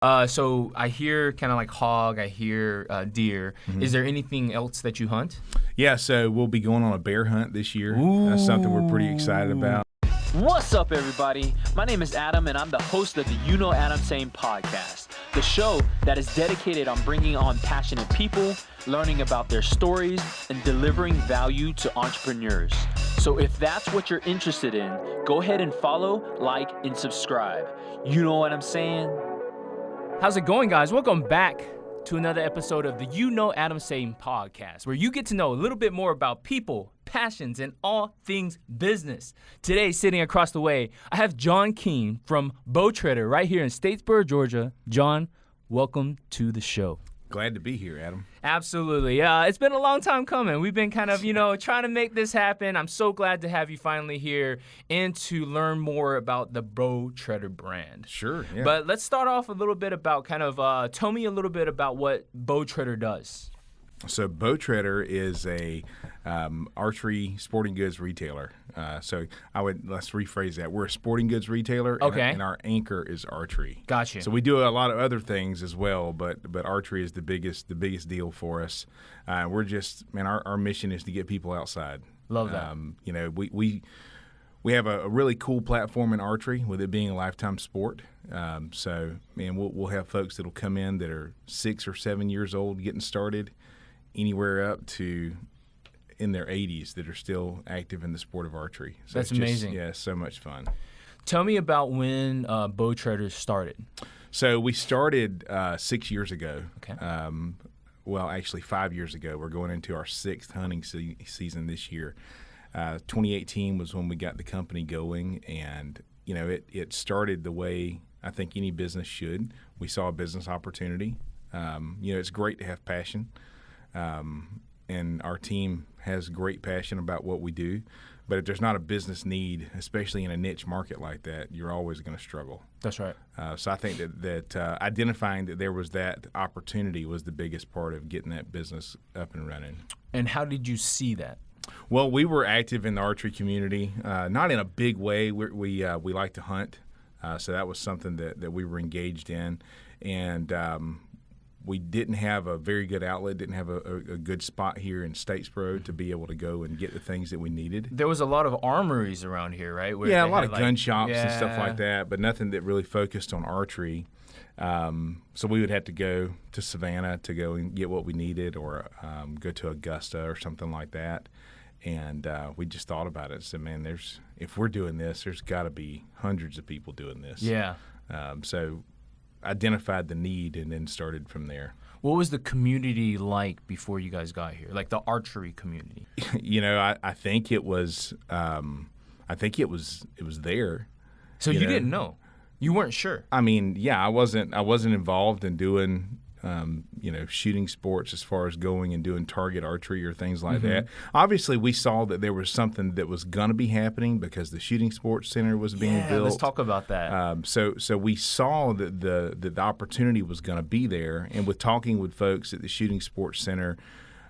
So I hear kind of like hog, I hear deer. Mm-hmm. Is there anything else that you hunt? Yeah, so we'll be going on a bear hunt this year. That's something we're pretty excited about. What's up, everybody? My name is Adam, and I'm the host of the UKnowAdamTsang podcast, the show that is dedicated on bringing on passionate people, learning about their stories, and delivering value to entrepreneurs. So if that's what you're interested in, go ahead and follow, like, and subscribe. You know what I'm saying? How's it going, guys? Welcome back to another episode of the UKnowAdamTsang podcast, where you get to know a little bit more about people, passions, and all things business. Today, sitting across the way, I have John Keene from Bowtreader right here in Statesboro, Georgia. John, welcome to the show. Glad to be here, Adam. Absolutely. It's been a long time coming. We've been kind of, trying to make this happen. I'm so glad to have you finally here and to learn more about the Bowtreader brand. Sure, yeah. But let's start off a little bit about tell me a little bit about what Bowtreader does. So Bowtreader is a archery sporting goods retailer. Let's rephrase that. We're a sporting goods retailer, and our anchor is archery. Gotcha. So we do a lot of other things as well, but archery is the biggest deal for us. We're just, our mission is to get people outside. Love that. We have a really cool platform in archery, with it being a lifetime sport. We'll have folks that'll come in that are 6 or 7 years old getting started, anywhere up to in their 80s that are still active in the sport of archery. So That's amazing. Yeah, so much fun. Tell me about when Bowtreader started. So we started 6 years ago. Okay. Actually 5 years ago. We're going into our 6th hunting season this year. 2018 was when we got the company going, and it started the way I think any business should. We saw a business opportunity. It's great to have passion. And our team has great passion about what we do. But if there's not a business need, especially in a niche market like that, you're always going to struggle. That's right. So I think that identifying that there was that opportunity was the biggest part of getting that business up and running. And how did you see that? Well, we were active in the archery community, not in a big way. We like to hunt, so that was something that we were engaged in. And we didn't have a very good outlet, didn't have a good spot here in Statesboro to be able to go and get the things that we needed. There was a lot of armories around here, right? Where a lot of gun shops and stuff like that, but nothing that really focused on archery. So we would have to go to Savannah to go and get what we needed, or go to Augusta or something like that. And we just thought about it and said, man, if we're doing this, there's got to be hundreds of people doing this. Yeah. So identified the need and then started from there. What was the community like before you guys got here? Like the archery community? I think it was there. So you didn't know? You weren't sure? I wasn't involved in doing shooting sports as far as going and doing target archery or things like that. Obviously, we saw that there was something that was going to be happening because the shooting sports center was being built. Let's talk about that. So we saw that the opportunity was going to be there, and with talking with folks at the shooting sports center,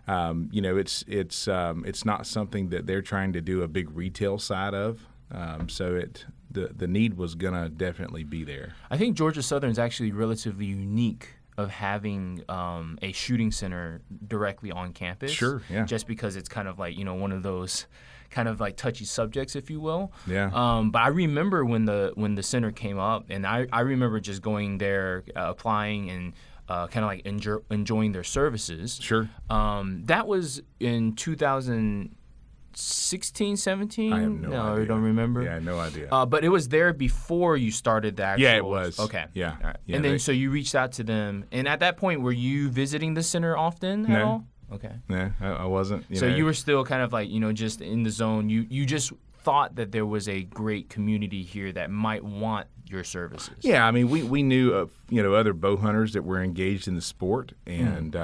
it's not something that they're trying to do a big retail side of. The need was going to definitely be there. I think Georgia Southern is actually relatively unique of having a shooting center directly on campus. Sure, yeah. Just because it's kind of like, one of those kind of like touchy subjects, if you will. Yeah. But I remember when the center came up, and I remember just going there, applying, and kind of like enjoying their services. Sure. That was in 2016, 17? I have no idea. You don't remember? Yeah, no idea. But it was there before you started the actual... Yeah, it was. Okay. Yeah. All right. Yeah, and then so you reached out to them. And at that point, were you visiting the center often at all? Okay. No, I wasn't. You were still kind of like, just in the zone. You just thought that there was a great community here that might want your services. Yeah, we knew of other bow hunters that were engaged in the sport, and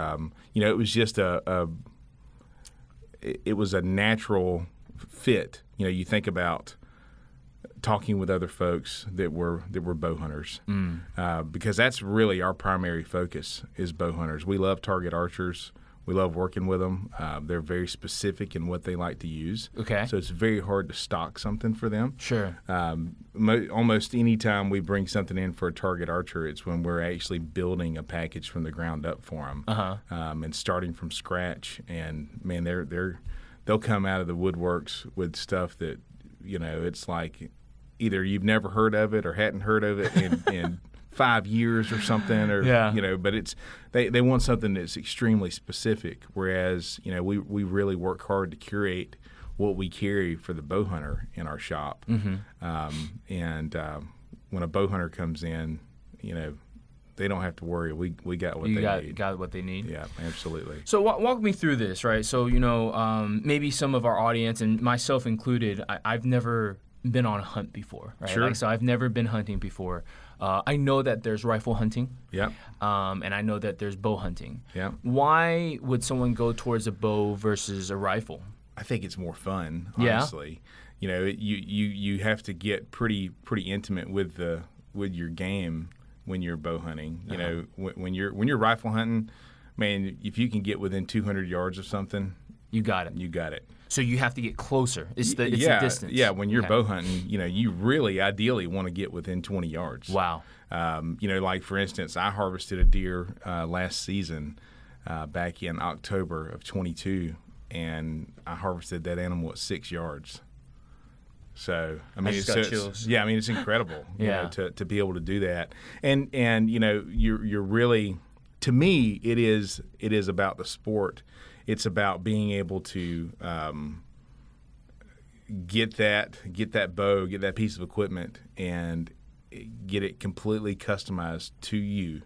it was just it was a natural fit. You think about talking with other folks that were bow hunters, because that's really our primary focus is bow hunters. We love target archers. We love working with them. They're very specific in what they like to use. Okay. So it's very hard to stock something for them. Sure. Almost any time we bring something in for a target archer, it's when we're actually building a package from the ground up for them, and starting from scratch. And man, they'll come out of the woodworks with stuff that, it's like either you've never heard of it or hadn't heard of it in 5 years or something, or but it's they want something that's extremely specific. Whereas we really work hard to curate what we carry for the bow hunter in our shop. And when a bow hunter comes in, they don't have to worry. We got what they need. Got what they need. Yeah, absolutely. So walk me through this, right? So maybe some of our audience and myself included, I've never been on a hunt before, right? Sure. So I've never been hunting before. I know that there's rifle hunting. Yeah. And I know that there's bow hunting. Yeah. Why would someone go towards a bow versus a rifle? I think it's more fun, honestly. Yeah. You have to get pretty intimate with your game when you're bow hunting. When you're rifle hunting, man, if you can get within 200 yards of something, you got it. You got it. So you have to get closer. It's the distance. Yeah, when you're bow hunting, you really ideally want to get within 20 yards. Wow. Like for instance, I harvested a deer last season back in October of 22, and I harvested that animal at 6 yards. So I mean, chills. Yeah, I mean it's incredible. To be able to do that, and you're really, to me, it is about the sport. It's about being able to get that bow, get that piece of equipment, and get it completely customized to you.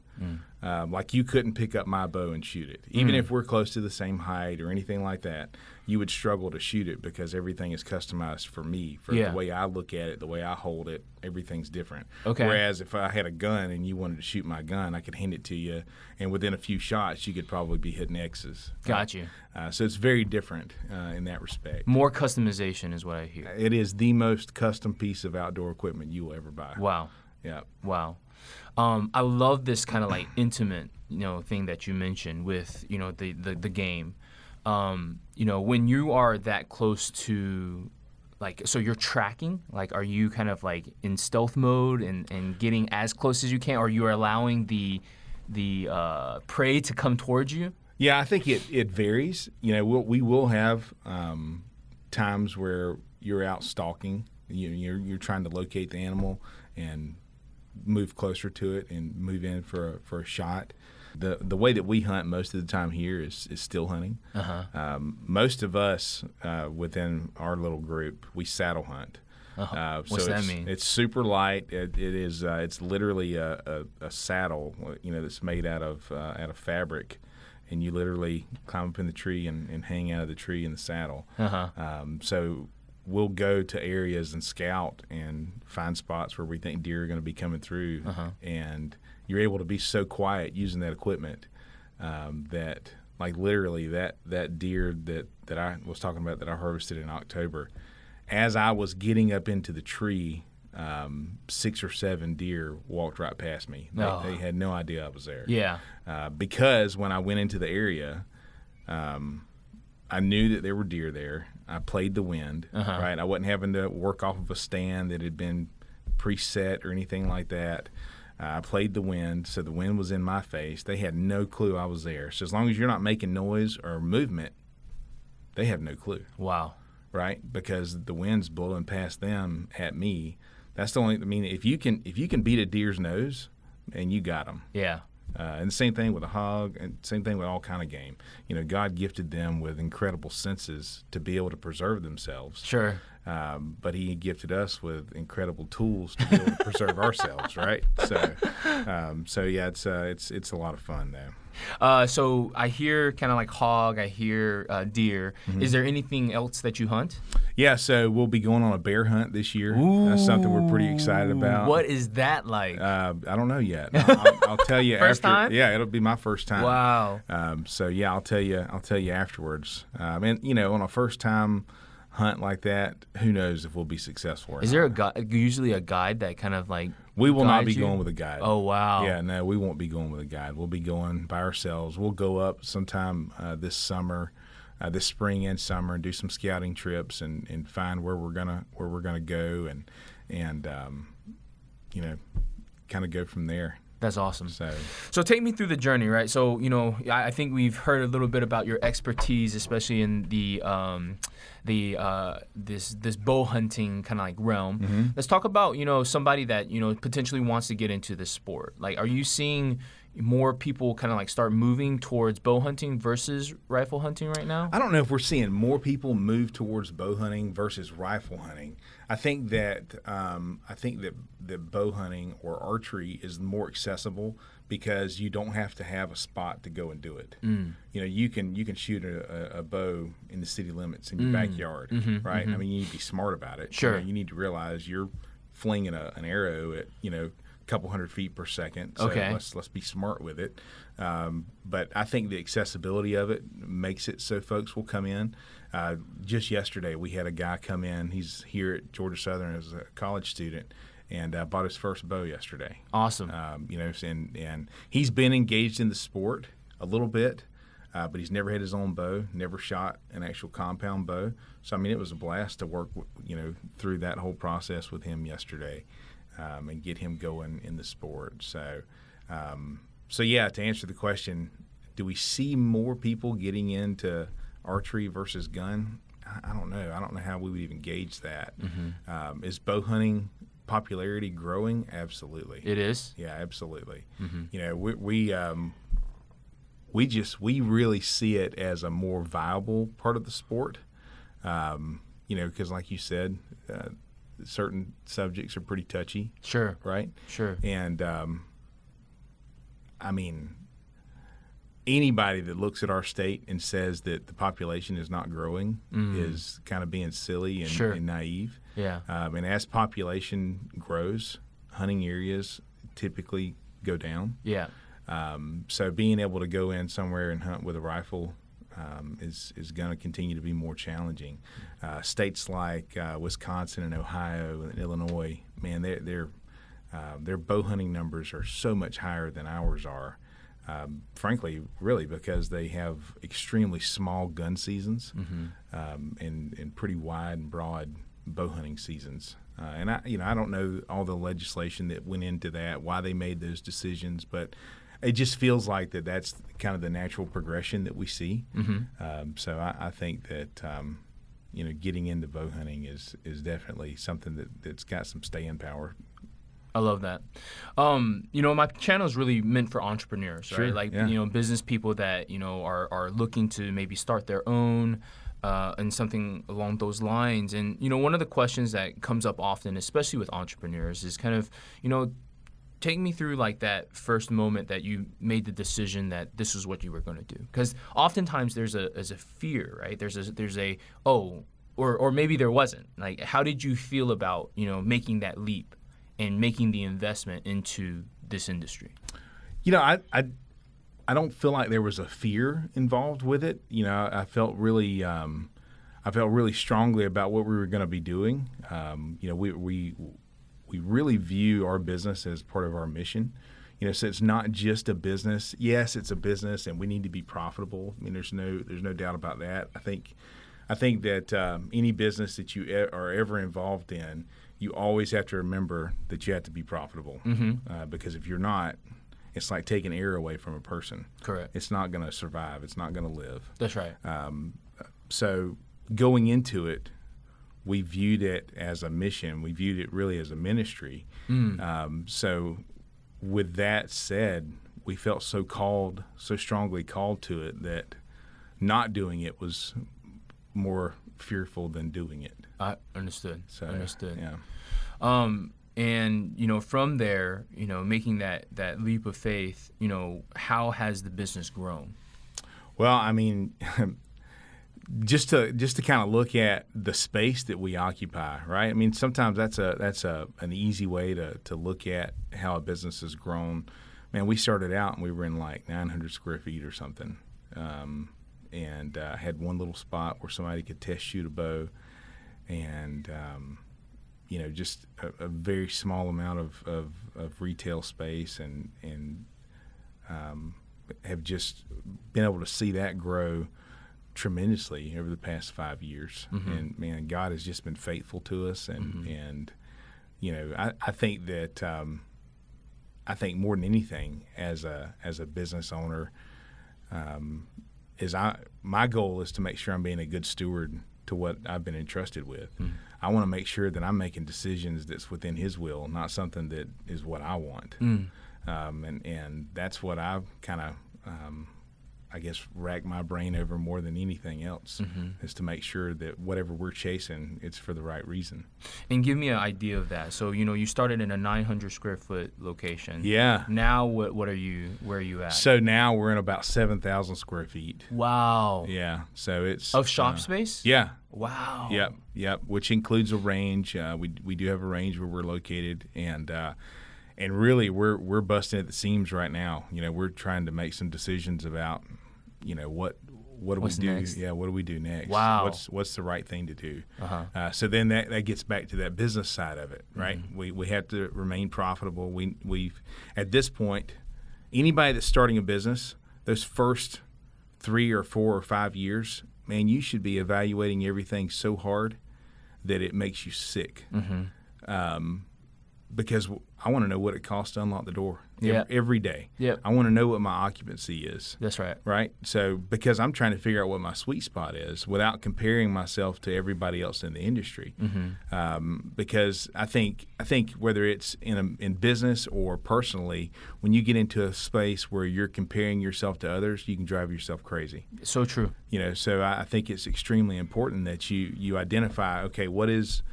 Like you couldn't pick up my bow and shoot it. Even if we're close to the same height or anything like that, you would struggle to shoot it because everything is customized for me, for the way I look at it, the way I hold it. Everything's different. Okay. Whereas if I had a gun and you wanted to shoot my gun, I could hand it to you, and within a few shots, you could probably be hitting X's. Got you. So it's very different in that respect. More customization is what I hear. It is the most custom piece of outdoor equipment you will ever buy. Wow. Yeah. Wow. I love this kind of like intimate, thing that you mentioned with, the game. When you are that close to, like, so you're tracking, like, are you kind of like in stealth mode and getting as close as you can, or you are allowing the prey to come towards you? Yeah, I think it varies. We will have times where you're out stalking. You're trying to locate the animal and move closer to it and move in for a shot. The way that we hunt most of the time here is still hunting. Most of us within our little group, we saddle hunt. What's that mean? It's super light. It's literally a saddle, that's made out of fabric, and you literally climb up in the tree and hang out of the tree in the saddle. So we'll go to areas and scout and find spots where we think deer are going to be coming through, and you're able to be so quiet using that equipment that, like, literally that deer that I was talking about that I harvested in October, as I was getting up into the tree, 6 or 7 deer walked right past me. They had no idea I was there. Yeah. Because when I went into the area, I knew that there were deer there. I played the wind, right? I wasn't having to work off of a stand that had been preset or anything like that. I played the wind, so the wind was in my face. They had no clue I was there. So as long as you're not making noise or movement, they have no clue. Wow. Right? Because the wind's blowing past them at me. That's the only. I mean, if you can beat a deer's nose, and you got them. Yeah. And the same thing with a hog, and same thing with all kind of game. God gifted them with incredible senses to be able to preserve themselves. Sure. But He gifted us with incredible tools to be able to preserve ourselves, right? So yeah, it's a lot of fun though. So I hear kind of like hog, I hear deer. Is there anything else that you hunt? Yeah, so we'll be going on a bear hunt this year. That's something we're pretty excited about. What is that like? I don't know yet. I'll tell you first after. Time? Yeah, it'll be my first time. Wow. So yeah, I'll tell you afterwards. And on a first time hunt like that, who knows if we'll be successful or not. Is there usually a guide that kind of like We will not be guides you? going with a guide. Oh, wow. Yeah, no, we won't be going with a guide. We'll be going by ourselves. We'll go up sometime this summer, this spring and summer, and do some scouting trips and find where we're gonna go and you know, kind of go from there. That's awesome. So take me through the journey, right? So, you know, I think we've heard a little bit about your expertise, especially in this bow hunting kind of like realm. Mm-hmm. Let's talk about, you know, somebody that, you know, potentially wants to get into this sport. Like, are you seeing more people kind of like start moving towards bow hunting versus rifle hunting right now? I don't know if we're seeing more people move towards bow hunting versus rifle hunting. I think that bow hunting or archery is more accessible because you don't have to have a spot to go and do it. You know, you can shoot a bow in the city limits in your backyard, right? I mean, you need to be smart about it. Sure. You know, you need to realize you're flinging an arrow at, you know, a couple hundred feet per second. So Okay. let's be smart with it. But I think the accessibility of it makes it so folks will come in. Just yesterday, we had a guy come in. He's here at Georgia Southern as a college student, and bought his first bow yesterday. Awesome. You know, and he's been engaged in the sport a little bit, but he's never had his own bow, never shot an actual compound bow. So I mean, it was a blast to work, you know, through that whole process with him yesterday, and get him going in the sport. So yeah, to answer the question, do we see more people getting into archery versus gun? I don't know. I don't know how we would even gauge that. Is bow hunting popularity growing? Absolutely. It is? Yeah, absolutely. You know, we really see it as a more viable part of the sport. You know, because like you said, certain subjects are pretty touchy. Sure. Right? Sure. And I mean, anybody that looks at our state and says that the population is not growing is kind of being silly and, Sure. and naive. Yeah. And as population grows, hunting areas typically go down. Yeah. So being able to go in somewhere and hunt with a rifle is going to continue to be more challenging. States like Wisconsin and Ohio and Illinois, man, their bow hunting numbers are so much higher than ours are. Frankly, really, because they have extremely small gun seasons and pretty wide and broad bow hunting seasons. And I don't know all the legislation that went into that, why they made those decisions, but it just feels like that's kind of the natural progression that we see. So I think that getting into bow hunting is definitely something that's got some staying power. I love that. My channel is really meant for entrepreneurs, Sure, right? Like, yeah. business people that, are looking to maybe start their own and something along those lines. And, one of the questions that comes up often, especially with entrepreneurs, is kind of, take me through like that first moment that you made the decision that this is what you were going to do. Because oftentimes there's a fear, right? Or maybe there wasn't. Like, how did you feel about, making that leap and making the investment into this industry? I don't feel like there was a fear involved with it. I felt really strongly about what we were going to be doing. We really view our business as part of our mission. So it's not just a business. Yes, it's a business, and we need to be profitable. I mean, there's no doubt about that. I think that any business that you are ever involved in, you always have to remember that you have to be profitable. Because if you're not, it's like taking air away from a person. Correct. It's not going to survive. It's not going to live. That's right. So going into it, we viewed it as a mission. We viewed it really as a ministry. So with that said, we felt so strongly called to it that not doing it was more fearful than doing it. I understood. Understood. Yeah. And from there, making that leap of faith, how has the business grown? Well, I mean, just to kind of look at the space that we occupy, right? I mean, sometimes that's an easy way to look at how a business has grown. Man, we started out and we were in like 900 square feet or something, and had one little spot where somebody could test shoot a bow. and just a very small amount of retail space, and have just been able to see that grow tremendously over the past 5 years. And man, God has just been faithful to us, and I think that I think more than anything as a business owner, my goal is to make sure I'm being a good steward to what I've been entrusted with. I want to make sure that I'm making decisions that's within His will, not something that is what I want. And that's what I've kind of, I guess, racked my brain over more than anything else, is to make sure that whatever we're chasing, it's for the right reason. And give me an idea of that. So, you started in a 900 square foot location. Yeah. Now, where are you at? So now we're in about 7,000 square feet. Wow. Yeah. So it's of shop space? Yeah. Wow. Yep. Which includes a range. We do have a range where we're located, and really we're busting at the seams right now. We're trying to make some decisions about, what do What's we do? next? Yeah, what do we do next? Wow. What's the right thing to do? So then that gets back to that business side of it, right? We have to remain profitable. We've at this point, anybody that's starting a business, those first 3 or 4 or 5 years, man, you should be evaluating everything so hard that it makes you sick. Because I want to know what it costs to unlock the door every day. Yep. I want to know what my occupancy is. That's right. Right? So because I'm trying to figure out what my sweet spot is without comparing myself to everybody else in the industry. Because I think whether it's in business or personally, when you get into a space where you're comparing yourself to others, you can drive yourself crazy. So true. So I think it's extremely important that you identify, okay, what's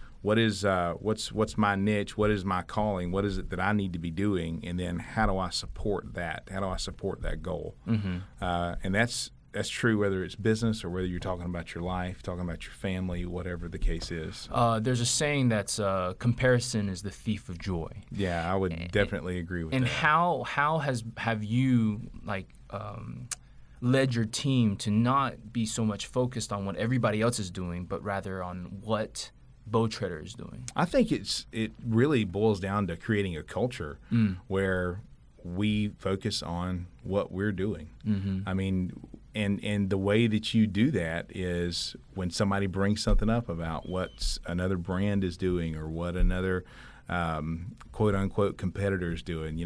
my niche? What is my calling? What is it that I need to be doing? And then how do I support that? How do I support that goal? And that's true whether it's business or whether you're talking about your life, talking about your family, whatever the case is. There's a saying that's comparison is the thief of joy. Yeah, I would definitely agree with that. And how have you led your team to not be so much focused on what everybody else is doing, but rather on what Bowtreader is doing? I think it really boils down to creating a culture where we focus on what we're doing. I mean, and the way that you do that is when somebody brings something up about what another brand is doing or what another quote unquote competitor is doing.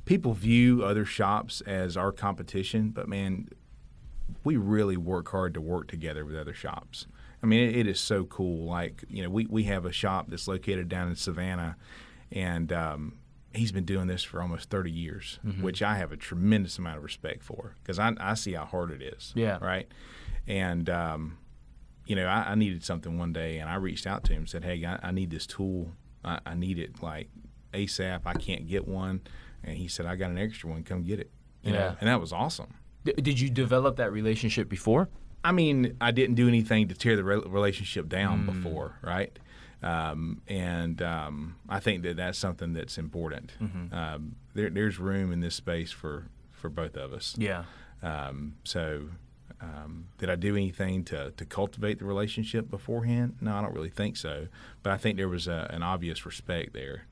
People view other shops as our competition, but man, we really work hard to work together with other shops. I mean, it is so cool. Like, we have a shop that's located down in Savannah, and he's been doing this for almost 30 years, which I have a tremendous amount of respect for because I see how hard it is. Yeah. Right? And, I needed something one day, and I reached out to him and said, hey, I need this tool. I need it, like, ASAP. I can't get one. And he said, I got an extra one. Come get it. You know? And that was awesome. Did you develop that relationship before? I mean, I didn't do anything to tear the relationship down before, right? And I think that's something that's important. There's room in this space for both of us. Yeah. So did I do anything to cultivate the relationship beforehand? No, I don't really think so. But I think there was an obvious respect there.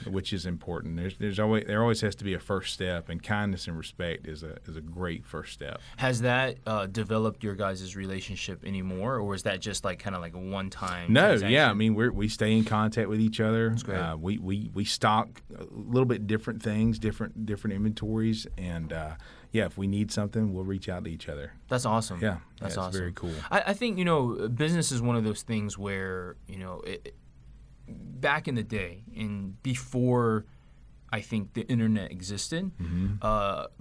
Which is important. There always has to be a first step, and kindness and respect is a great first step. Has that developed your guys' relationship anymore, or is that just like kind of like a one-time? No, transaction? yeah. I mean, we stay in contact with each other. That's great. We stock a little bit different things, different inventories, and if we need something, we'll reach out to each other. That's awesome. Yeah, that's awesome. awesome. Very cool. I think business is one of those things where back in the day and before I think the internet existed,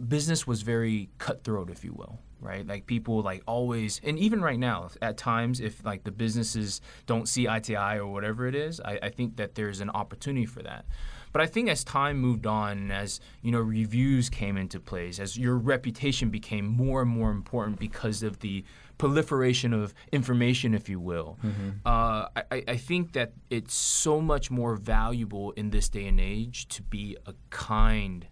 business was very cutthroat, if you will, right? Like people like always, and even right now at times, if like the businesses don't see eye to eye or whatever it is, I think that there's an opportunity for that. But I think as time moved on and as, reviews came into place, as your reputation became more and more important because of the proliferation of information, if you will, I think that it's so much more valuable in this day and age to be a kind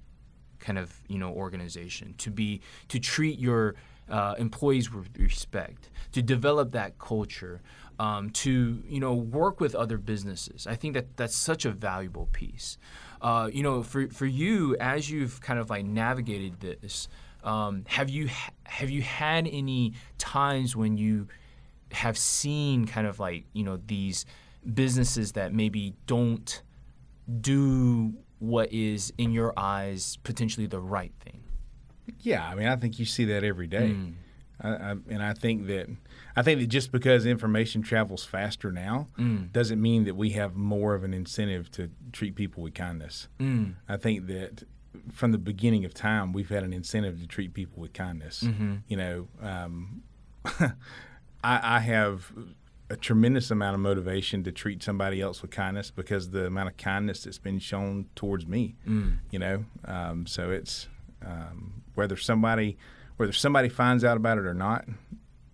of, organization, to treat your employees with respect, to develop that culture, to work with other businesses. I think that that's such a valuable piece. For you, as you've kind of like navigated this, have you had any times when you have seen kind of like these businesses that maybe don't do what is in your eyes potentially the right thing? Yeah, I mean, I think you see that every day. And I think that just because information travels faster now doesn't mean that we have more of an incentive to treat people with kindness. I think that from the beginning of time, we've had an incentive to treat people with kindness. I have a tremendous amount of motivation to treat somebody else with kindness because the amount of kindness that's been shown towards me. So it's whether somebody finds out about it or not,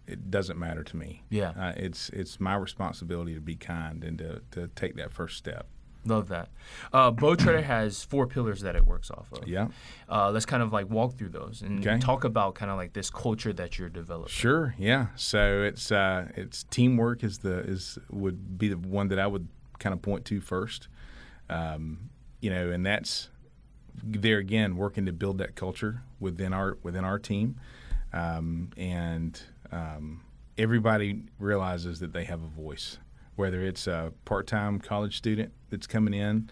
it doesn't matter to me. Yeah. It's my responsibility to be kind and to take that first step. Love that. Bowtreader has 4 pillars that it works off of. Yeah. Let's kind of like walk through those and talk about kind of like this culture that you're developing. Sure. Yeah. So it's teamwork would be the one that I would kind of point to first. And that's there again, working to build that culture within our team, and everybody realizes that they have a voice, whether it's a part-time college student that's coming in,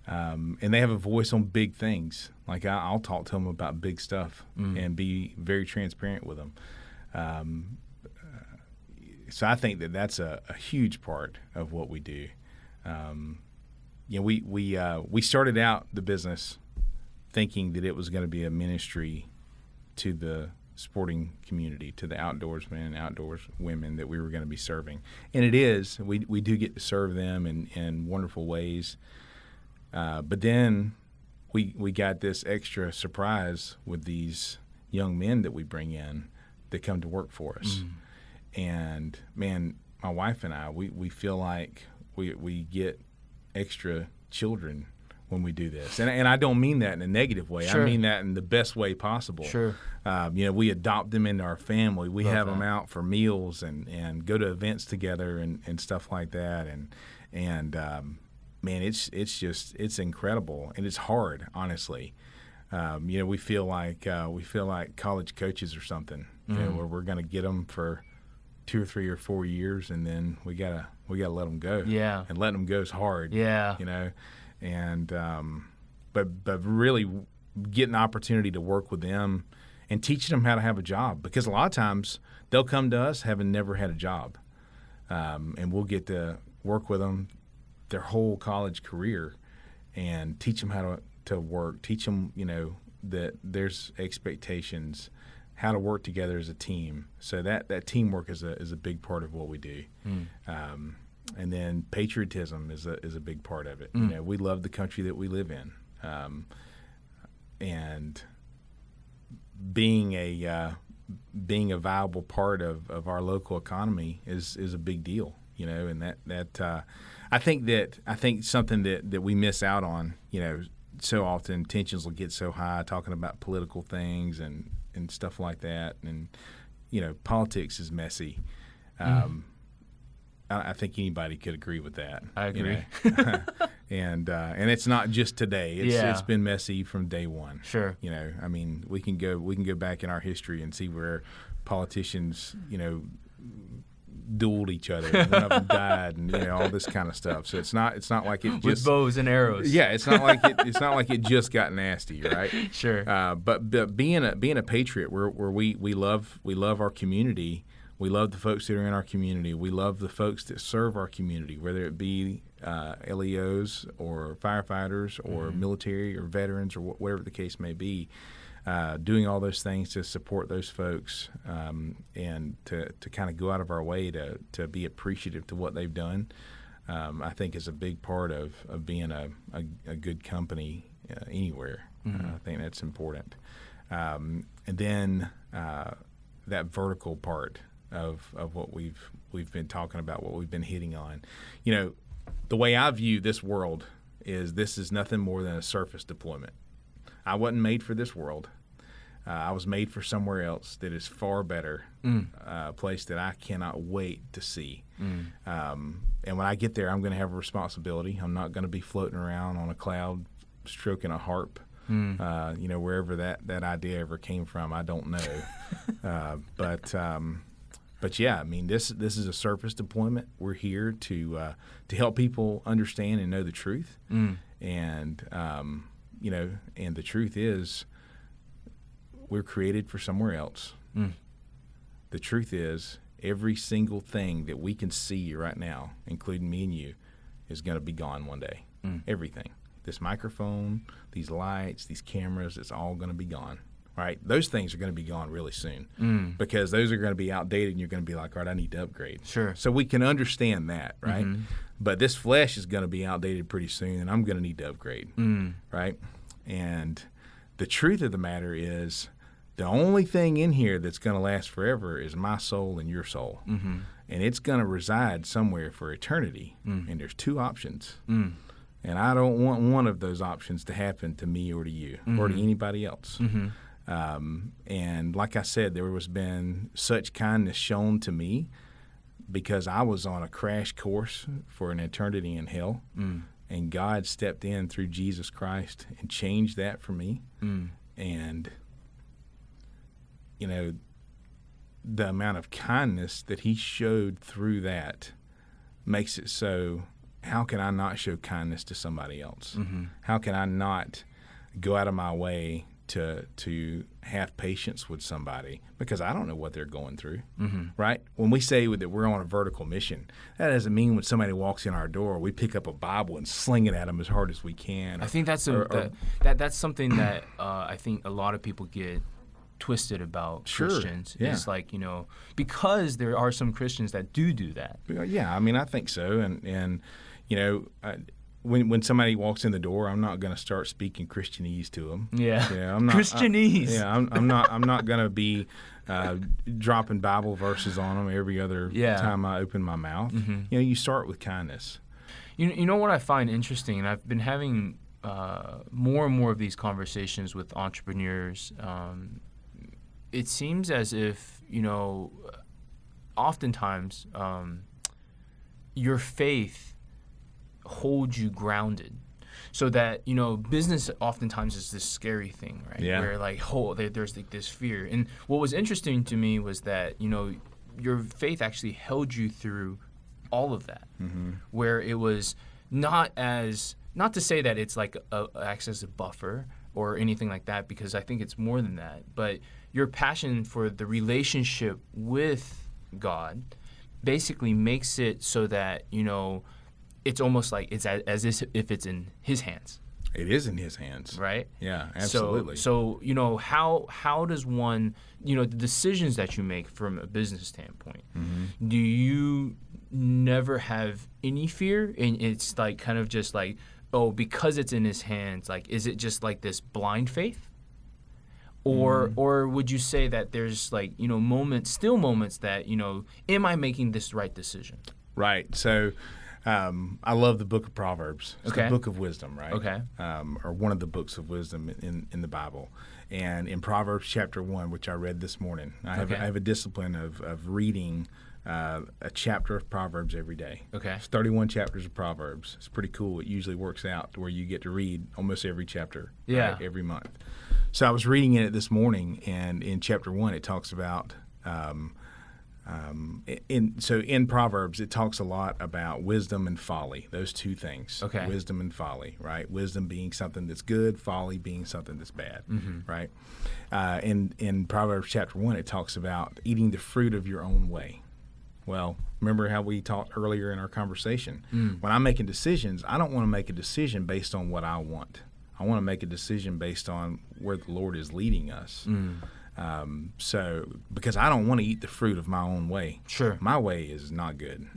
and they have a voice on big things. Like I'll talk to them about big stuff and be very transparent with them. So I think that that's a huge part of what we do. We started out the business thinking that it was going to be a ministry to the sporting community, to the outdoorsmen and outdoors women that we were going to be serving. And it is. We do get to serve them in wonderful ways. But then we got this extra surprise with these young men that we bring in that come to work for us. And, man, my wife and I, we feel like we get extra children when we do this. And I don't mean that in a negative way. Sure. I mean that in the best way possible. Sure. We adopt them into our family. We have them out for meals and go to events together and stuff like that. And man, it's incredible. And it's hard, honestly. We feel like college coaches or something, where we're going to get them for 2 or 3 or 4 years, and then we gotta let them go. Yeah. And letting them go is hard. Yeah. And but really getting the opportunity to work with them and teaching them how to have a job, because a lot of times they'll come to us having never had a job, and we'll get to work with them their whole college career and teach them how to work, teach them that there's expectations, how to work together as a team. So that teamwork is a big part of what we do. And then patriotism is a big part of it. We love the country that we live in, and being a viable part of our local economy is a big deal. And that I think something that we miss out on. So often tensions will get so high talking about political things and stuff like that, and politics is messy. I think anybody could agree with that. I agree. And it's not just today. It's been messy from day one. Sure. I mean, we can go back in our history and see where politicians, dueled each other. One of them died, and all this kind of stuff. So it's not like it just with bows and arrows. Yeah, it's not like it just got nasty, right? Sure. But being a patriot, where we love our community. We love the folks that are in our community. We love the folks that serve our community, whether it be LEOs or firefighters or military or veterans or whatever the case may be. Doing all those things to support those folks, and to kind of go out of our way to be appreciative to what they've done, I think is a big part of being a good company anywhere. I think that's important. And then that vertical part of what we've been talking about, what we've been hitting on. The way I view this world is this is nothing more than a surface deployment. I wasn't made for this world. I was made for somewhere else that is far better, a place that I cannot wait to see. And when I get there, I'm going to have a responsibility. I'm not going to be floating around on a cloud stroking a harp. Wherever that idea ever came from, I don't know. But yeah, I mean, this is a surface deployment. We're here to help people understand and know the truth. And the truth is, we're created for somewhere else. The truth is, every single thing that we can see right now, including me and you, is going to be gone one day. Everything. This microphone, these lights, these cameras, it's all going to be gone. Right? Those things are going to be gone really soon because those are going to be outdated and you're going to be like, all right, I need to upgrade. Sure. So we can understand that, right? But this flesh is going to be outdated pretty soon and I'm going to need to upgrade, right? And the truth of the matter is the only thing in here that's going to last forever is my soul and your soul. And it's going to reside somewhere for eternity. And there's two options. And I don't want one of those options to happen to me or to you or to anybody else. And like I said, there has been such kindness shown to me because I was on a crash course for an eternity in hell. And God stepped in through Jesus Christ and changed that for me. And, the amount of kindness that he showed through that makes it so, how can I not show kindness to somebody else? How can I not go out of my way to have patience with somebody because I don't know what they're going through, right? When we say that we're on a vertical mission, that doesn't mean when somebody walks in our door, we pick up a Bible and sling it at them as hard as we can. I think that's that's something that I think a lot of people get twisted about Christians. Yeah. Is like, because there are some Christians that do that. Yeah, I mean, I think so, and when somebody walks in the door, I'm not going to start speaking Christianese to them. Yeah, I'm not, Christianese. I'm not going to be dropping Bible verses on them every other time I open my mouth. You start with kindness. You know what I find interesting, and I've been having more and more of these conversations with entrepreneurs. It seems as if oftentimes your faith hold you grounded, so that business oftentimes is this scary thing, right? Where there's like this fear. And what was interesting to me was that your faith actually held you through all of that, where it was not to say that it's like acts as a buffer or anything like that, because I think it's more than that, but your passion for the relationship with God basically makes it so that it's almost like it's as if it's in His hands. It is in His hands, right? Yeah, absolutely. So how does one the decisions that you make from a business standpoint? Do you never have any fear? And it's like kind of just like, because it's in His hands. Like, is it just like this blind faith? Or would you say that there's like moments that am I making this right decision? Right. So. I love the book of Proverbs. It's the book of wisdom, right? Okay. Or one of the books of wisdom in the Bible. And in Proverbs chapter 1, which I read this morning, I have a discipline of reading a chapter of Proverbs every day. Okay. It's 31 chapters of Proverbs. It's pretty cool. It usually works out to where you get to read almost every chapter every month. So I was reading it this morning, and in chapter 1 it talks about in Proverbs, it talks a lot about wisdom and folly, those two things. Okay. Wisdom and folly, right? Wisdom being something that's good, folly being something that's bad, right? In Proverbs chapter 1, it talks about eating the fruit of your own way. Well, remember how we talked earlier in our conversation? When I'm making decisions, I don't want to make a decision based on what I want. I want to make a decision based on where the Lord is leading us. So, because I don't want to eat the fruit of my own way. Sure. My way is not good.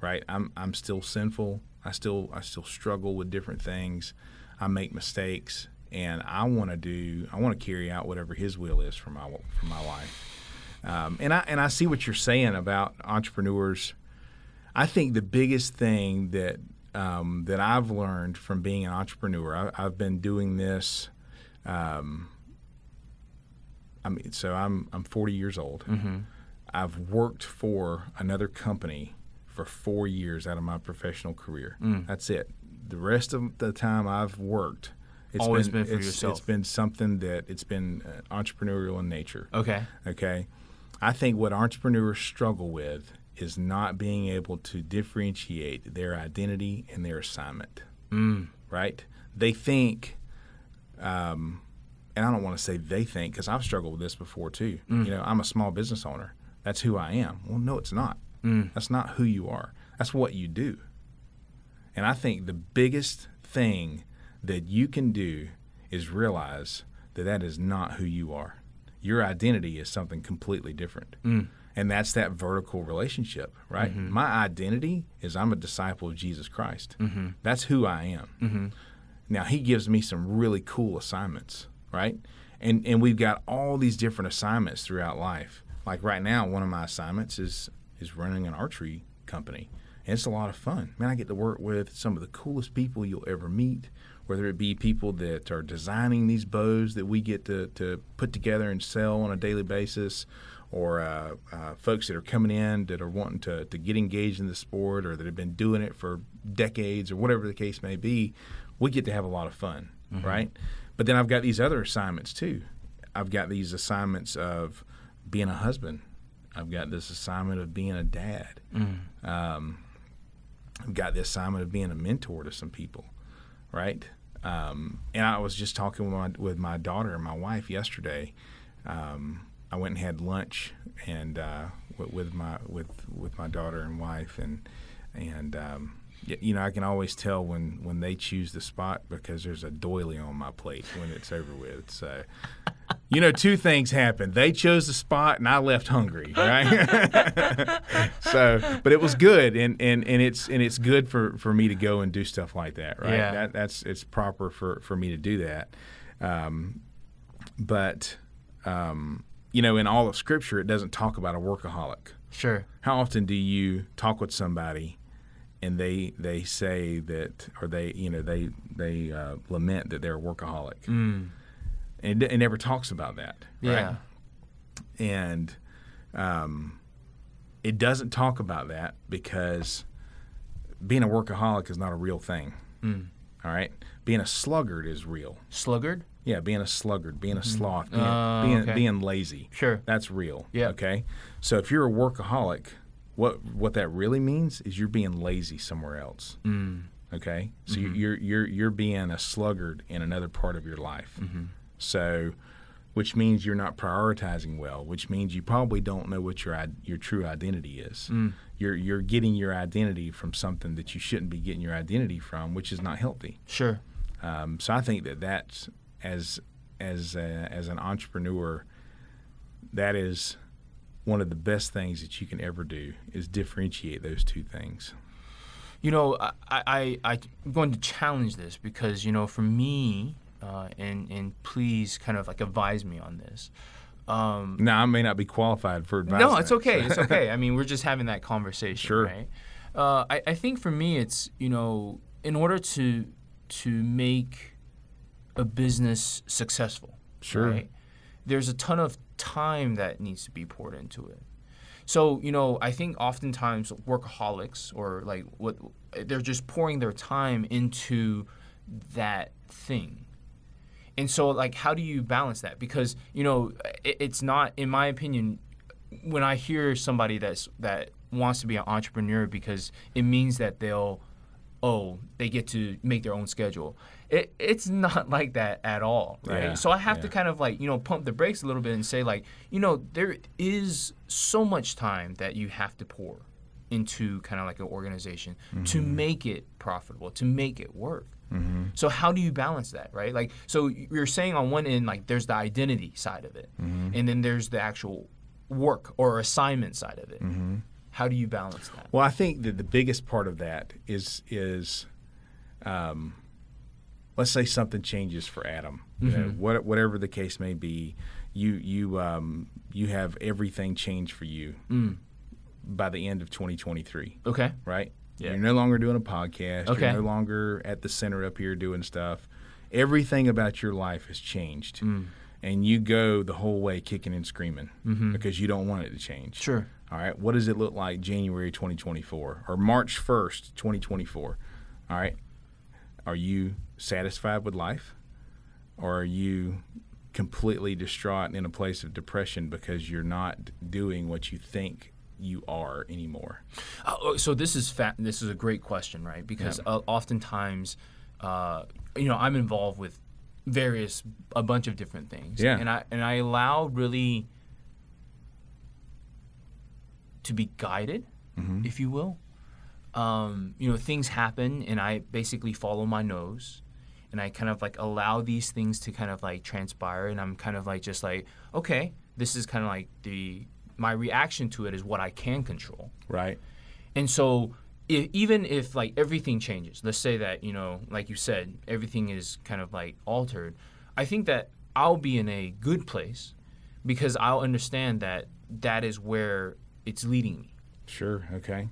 Right? I'm still sinful. I still struggle with different things. I make mistakes, and I want to carry out whatever His will is for my life. And I see what you're saying about entrepreneurs. I think the biggest thing that I've learned from being an entrepreneur, I've been doing this I'm 40 years old. Mm-hmm. I've worked for another company for 4 years out of my professional career. That's it. The rest of the time I've worked, it's always been for yourself. It's been something that it's been entrepreneurial in nature. Okay. I think what entrepreneurs struggle with is not being able to differentiate their identity and their assignment. Right? They think, and I don't want to say they think because I've struggled with this before too. I'm a small business owner. That's who I am. Well, no, it's not. That's not who you are. That's what you do. And I think the biggest thing that you can do is realize that that is not who you are. Your identity is something completely different. And that's that vertical relationship, right? My identity is I'm a disciple of Jesus Christ. That's who I am. Now, he gives me some really cool assignments, right? And we've got all these different assignments throughout life. Like right now, one of my assignments is running an archery company. And it's a lot of fun. Man, I get to work with some of the coolest people you'll ever meet, whether it be people that are designing these bows that we get to put together and sell on a daily basis, or folks that are coming in that are wanting to get engaged in the sport or that have been doing it for decades or whatever the case may be. We get to have a lot of fun, right? But then I've got these other assignments too. I've got these assignments of being a husband. I've got this assignment of being a dad. I've got the assignment of being a mentor to some people, right? And I was just talking with my daughter and my wife yesterday. I went and had lunch and with my daughter and wife, and I can always tell when they choose the spot because there's a doily on my plate when it's over with. So, two things happened. They chose the spot, and I left hungry, right? So, but it was good, and it's good for me to go and do stuff like that, right? Yeah. It's proper for me to do that. But in all of Scripture, it doesn't talk about a workaholic. Sure. How often do you talk with somebody and they say that, or they lament that they're a workaholic? And it never talks about that, right? Yeah. And it doesn't talk about that because being a workaholic is not a real thing. All right? Being a sluggard is real. Sluggard? Yeah, being a sluggard, being a sloth, okay. being lazy. Sure. That's real. Yeah. Okay? So if you're a workaholic, what that really means is you're being lazy somewhere else. Okay? So you're being a sluggard in another part of your life. So, which means you're not prioritizing well, which means you probably don't know what your true identity is. You're getting your identity from something that you shouldn't be getting your identity from, which is not healthy. Sure. So I think that's as an entrepreneur, that is one of the best things that you can ever do is differentiate those two things. I'm going to challenge this because for me. And please kind of like advise me on this. Now, I may not be qualified for advice. No, it's okay. It's okay. I mean, we're just having that conversation, sure. Right? I think for me, it's, in order to make a business successful, sure. Right? There's a ton of time that needs to be poured into it. So, I think oftentimes workaholics or they're just pouring their time into that thing. And so, how do you balance that? Because, it's not, in my opinion, when I hear somebody that wants to be an entrepreneur because it means that they get to make their own schedule. It's not like that at all, right? Yeah, so I have to kind of pump the brakes a little bit and say there is so much time that you have to pour into kind of like an organization to make it profitable, to make it work. So how do you balance that, right? So you're saying on one end, there's the identity side of it, and then there's the actual work or assignment side of it. How do you balance that? Well, I think that the biggest part of that is let's say something changes for Adam. Whatever the case may be, you have everything changed for you by the end of 2023. Okay. Right? Yeah. You're no longer doing a podcast. Okay. You're no longer at the center up here doing stuff. Everything about your life has changed. and you go the whole way kicking and screaming because you don't want it to change. Sure. All right. What does it look like January 2024 or March 1st, 2024? All right. Are you satisfied with life, or are you completely distraught and in a place of depression because you're not doing what you think you are anymore? So this is a great question, right? Because oftentimes, I'm involved with a bunch of different things, and I allow really to be guided, if you will. Things happen, and I basically follow my nose, and I kind of like allow these things to kind of like transpire, and I'm kind of like just like, okay, this is kind of like my reaction to it is what I can control. Right. And so even if like everything changes, let's say that, like you said, everything is kind of like altered, I think that I'll be in a good place because I'll understand that that is where it's leading me. Sure. Okay.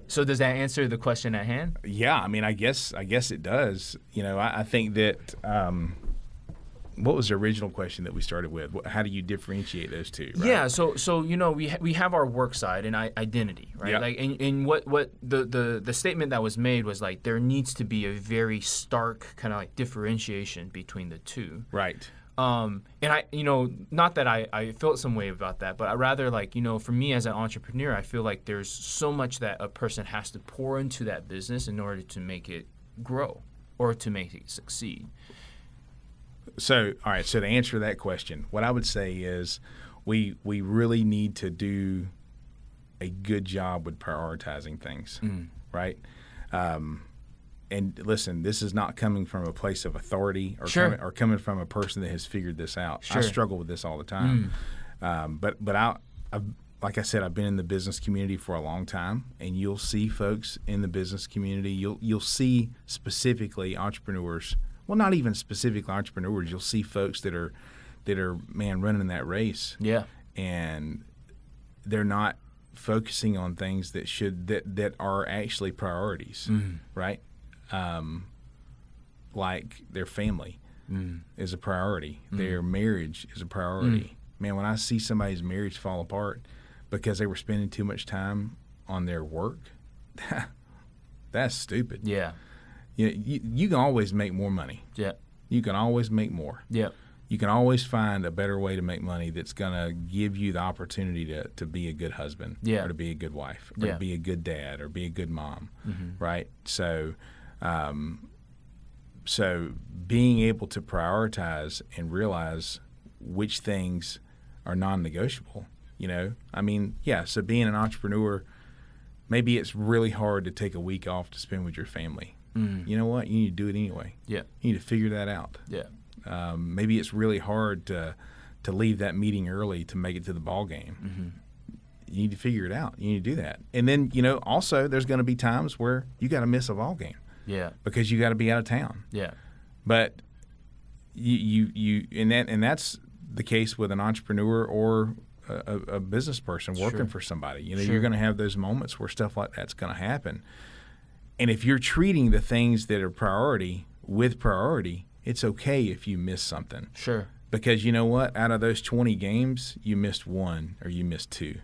So does that answer the question at hand? Yeah, I mean, I guess it does. I think that what was the original question that we started with? How do you differentiate those two? Right? Yeah, so we have our work side and identity, right? Yeah. Like, and what the statement that was made was like there needs to be a very stark kind of like differentiation between the two. Right. And I, not that I felt some way about that, but I rather like, for me as an entrepreneur, I feel like there's so much that a person has to pour into that business in order to make it grow or to make it succeed. So, all right. So to answer that question, what I would say is we really need to do a good job with prioritizing things, right? And listen, this is not coming from a place of authority or, Sure. coming from a person that has figured this out. Sure. I struggle with this all the time. But I've, like I said, I've been in the business community for a long time, and you'll see folks in the business community. You'll see specifically entrepreneurs. Well, not even specifically entrepreneurs. You'll see folks that are running that race. Yeah. And they're not focusing on things that are actually priorities, right? Like their family is a priority. Their marriage is a priority. Man, when I see somebody's marriage fall apart because they were spending too much time on their work, that's stupid. Yeah. You can always make more money. Yeah. You can always make more. Yeah. You can always find a better way to make money that's going to give you the opportunity to be a good husband, or to be a good wife, or to be a good dad, or be a good mom, right? So being able to prioritize and realize which things are non-negotiable, so being an entrepreneur, maybe it's really hard to take a week off to spend with your family. You know what? You need to do it anyway. Yeah. You need to figure that out. Yeah. Maybe it's really hard to leave that meeting early to make it to the ball game. You need to figure it out. You need to do that. And then, also there's going to be times where you got to miss a ball game. Yeah. Because you got to be out of town. Yeah. But and that's the case with an entrepreneur or a business person working for somebody. You're going to have those moments where stuff like that's going to happen. And if you're treating the things that are priority with priority, it's okay if you miss something. Sure. Because you know what? Out of those 20 games, you missed one or you missed two,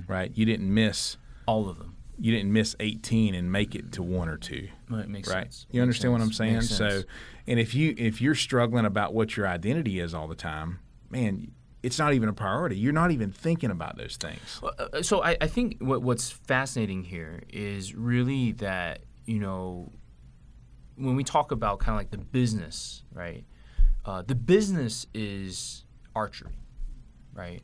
right? You didn't miss all of them. You didn't miss 18 and make it to one or two. Well, it makes sense. You understand what I'm saying? Makes sense. So, and if you're struggling about what your identity is all the time, man, it's not even a priority. You're not even thinking about those things. So I think what's fascinating here is really that, when we talk about kind of like the business, right? The business is archery, right?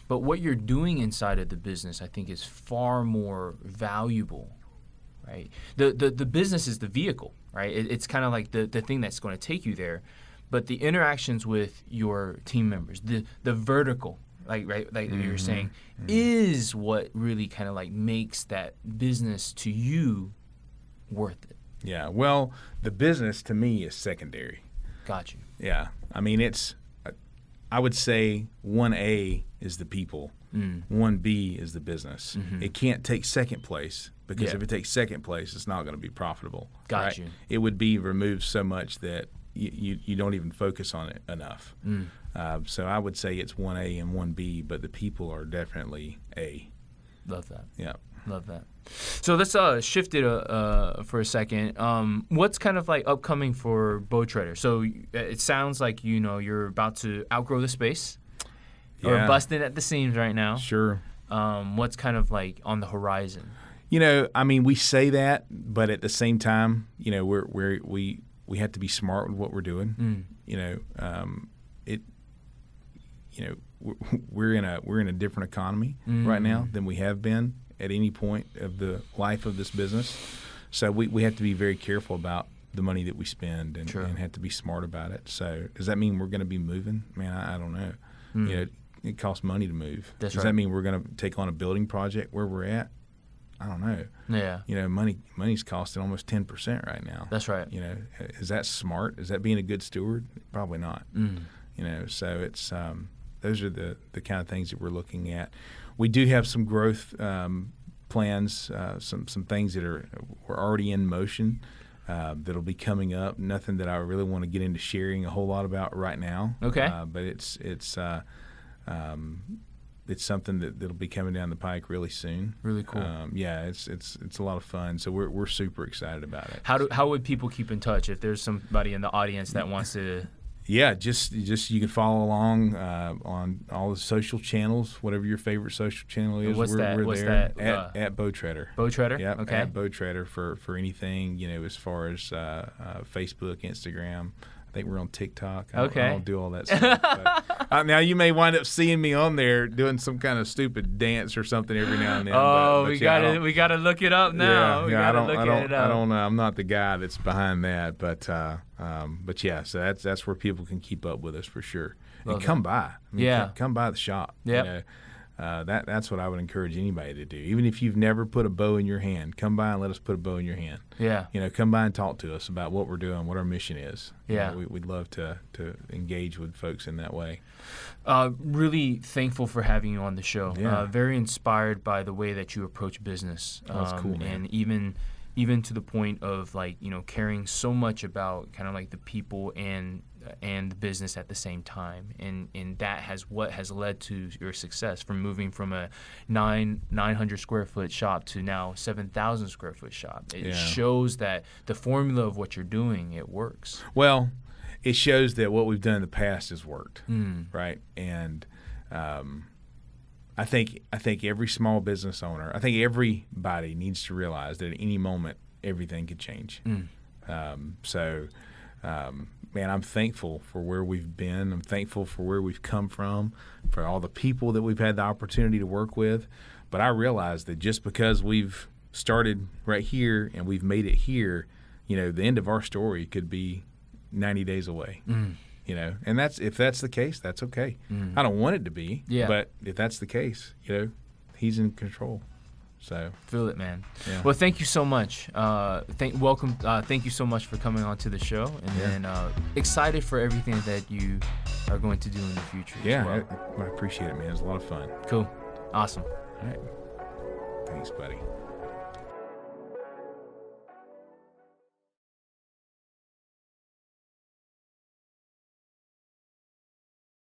But what you're doing inside of the business, I think, is far more valuable, right? The business is the vehicle, right? It's kind of like the thing that's going to take you there. But the interactions with your team members, the vertical, like you were saying, is what really kind of like makes that business to you worth it. Yeah. Well, the business to me is secondary. Got you. Yeah. I mean, I would say 1A is the people, 1B is the business. It can't take second place because if it takes second place, it's not going to be profitable. Got right? you. It would be removed so much that you don't even focus on it enough. So I would say it's 1A and 1B, but the people are definitely A. Love that. Yeah. Love that. So let's shift it for a second. What's kind of like upcoming for Bowtreader? So it sounds like, you're about to outgrow the space or busting at the seams right now. Sure. What's kind of like on the horizon? We say that, but at the same time, we have to be smart with what we're doing. We're in a different economy right now than we have been at any point of the life of this business. So we have to be very careful about the money that we spend and have to be smart about it. So does that mean we're going to be moving? Man, I don't know. It costs money to move. Does that mean we're going to take on a building project where we're at? I don't know. Yeah. Money's costing almost 10% right now. That's right. Is that smart? Is that being a good steward? Probably not. So it's those are the kind of things that we're looking at. We do have some growth plans, some things that we're already in motion that'll be coming up. Nothing that I really want to get into sharing a whole lot about right now. Okay. But it's something that'll be coming down the pike really soon. Really cool. It's a lot of fun. So we're super excited about it. How would people keep in touch if there's somebody in the audience that wants to? Yeah, just you can follow along on all the social channels, whatever your favorite social channel is. What's we're What's there that? At Bowtreader. Bowtreader? Yeah, okay. At Bowtreader for anything, as far as Facebook, Instagram. I think we're on TikTok. I don't do all that stuff. But, now you may wind up seeing me on there doing some kind of stupid dance or something every now and then. Oh, we gotta look it up now. I don't know. I'm not the guy that's behind that, but yeah. So that's where people can keep up with us for sure. And come by. Come by the shop. Yeah. That's what I would encourage anybody to do. Even if you've never put a bow in your hand, come by and let us put a bow in your hand. Yeah. Come by and talk to us about what we're doing, what our mission is. Yeah. We'd love to engage with folks in that way. Really thankful for having you on the show. Yeah. Very inspired by the way that you approach business. That's cool, man. And even to the point of caring so much about kind of like the people and the business at the same time, and that has led to your success from moving from a 900 square foot shop to now 7,000 square foot shop. It shows that the formula of what you're doing, it works. Well, it shows that what we've done in the past has worked, right? And I think every small business owner, I think everybody needs to realize that at any moment everything could change. Man, I'm thankful for where we've been. I'm thankful for where we've come from, for all the people that we've had the opportunity to work with. But I realize that just because we've started right here and we've made it here, the end of our story could be 90 days away. And if that's the case, that's okay. I don't want it to be, but if that's the case, he's in control. So feel it, man. Yeah. Well, thank you so much. Thank you so much for coming on to the show, and excited for everything that you are going to do in the future. Yeah, as well. I appreciate it, man. It was a lot of fun. Cool, awesome. All right, thanks, buddy.